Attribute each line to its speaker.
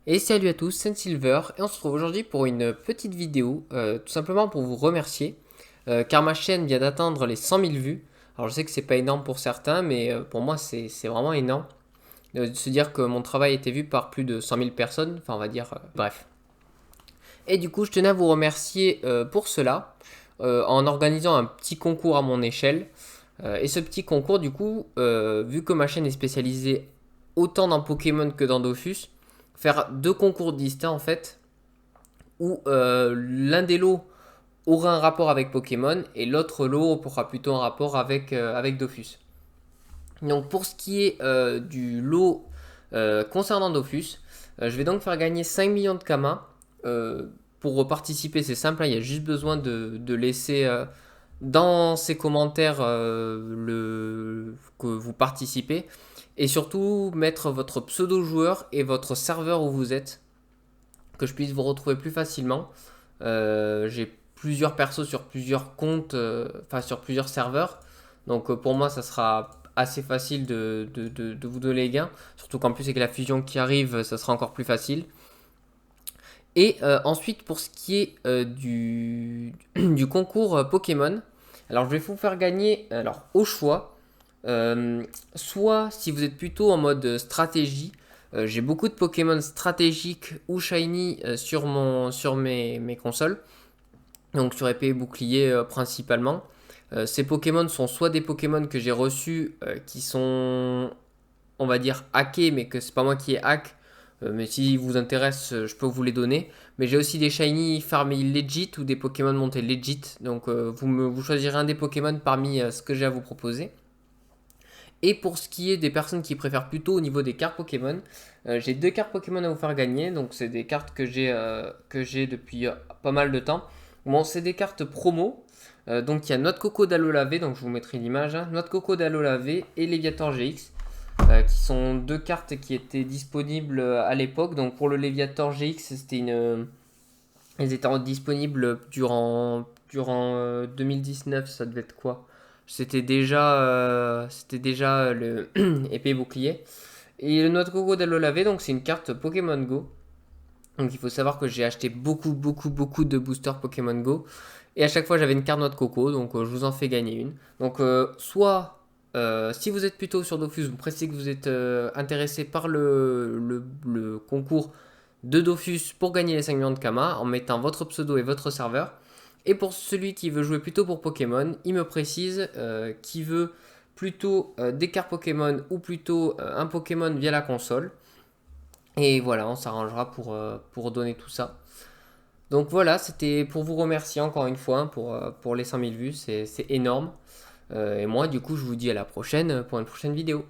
Speaker 1: Et salut à tous, c'est Silver et on se retrouve aujourd'hui pour une petite vidéo, tout simplement pour vous remercier, car ma chaîne vient d'atteindre les 100 000 vues. Alors je sais que c'est pas énorme pour certains, mais pour moi c'est vraiment énorme de se dire que mon travail a été vu par plus de 100 000 personnes, enfin on va dire, bref. Et du coup je tenais à vous remercier pour cela, en organisant un petit concours à mon échelle. Et ce petit concours du coup, vu que ma chaîne est spécialisée autant dans Pokémon que dans Dofus, faire deux concours distincts en fait, où l'un des lots aura un rapport avec Pokémon et l'autre lot aura plutôt un rapport avec Dofus. Donc pour ce qui est du lot concernant Dofus, je vais donc faire gagner 5 millions de Kama. Pour participer, c'est simple, hein, il y a juste besoin de laisser dans ces commentaires que vous participez et surtout mettre votre pseudo joueur et votre serveur où vous êtes, que je puisse vous retrouver plus facilement. J'ai plusieurs persos sur plusieurs comptes, enfin sur plusieurs serveurs. Donc pour moi, ça sera assez facile de vous donner les gains. Surtout qu'en plus, avec la fusion qui arrive, ça sera encore plus facile. Et ensuite, pour ce qui est du concours Pokémon, alors je vais vous faire gagner alors, au choix. Soit si vous êtes plutôt en mode stratégie, j'ai beaucoup de Pokémon stratégiques ou shiny sur mes consoles, donc sur épée et bouclier principalement. Ces Pokémon sont soit des Pokémon que j'ai reçus qui sont, on va dire, hackés, mais que c'est pas moi qui ai hack. Mais si vous intéresse, je peux vous les donner. Mais j'ai aussi des shiny farmés legit ou des Pokémon montés legit. Donc vous choisirez un des Pokémon parmi ce que j'ai à vous proposer. Et pour ce qui est des personnes qui préfèrent plutôt au niveau des cartes Pokémon, j'ai deux cartes Pokémon à vous faire gagner. Donc c'est des cartes que j'ai depuis pas mal de temps. Bon, c'est des cartes promo. Donc il y a Noix de Coco d'Alola V, donc je vous mettrai l'image. Hein. Noix de Coco d'Alola V et Léviator GX, qui sont deux cartes qui étaient disponibles à l'époque. Donc pour le Léviator GX, elles étaient disponibles durant 2019, ça devait être quoi? C'était déjà le épée bouclier. Et le Noix de Coco d'Alola, donc c'est une carte Pokémon Go. Donc il faut savoir que j'ai acheté beaucoup, beaucoup, beaucoup de boosters Pokémon Go. Et à chaque fois j'avais une carte Noix de Coco, donc je vous en fais gagner une. Donc soit si vous êtes plutôt sur Dofus, vous précisez que vous êtes intéressé par le concours de Dofus pour gagner les 5 millions de Kama en mettant votre pseudo et votre serveur. Et pour celui qui veut jouer plutôt pour Pokémon, il me précise qu'il veut plutôt des cartes Pokémon ou plutôt un Pokémon via la console. Et voilà, on s'arrangera pour donner tout ça. Donc voilà, c'était pour vous remercier encore une fois pour les 100 000 vues, c'est énorme. Et moi, du coup, je vous dis à la prochaine pour une prochaine vidéo.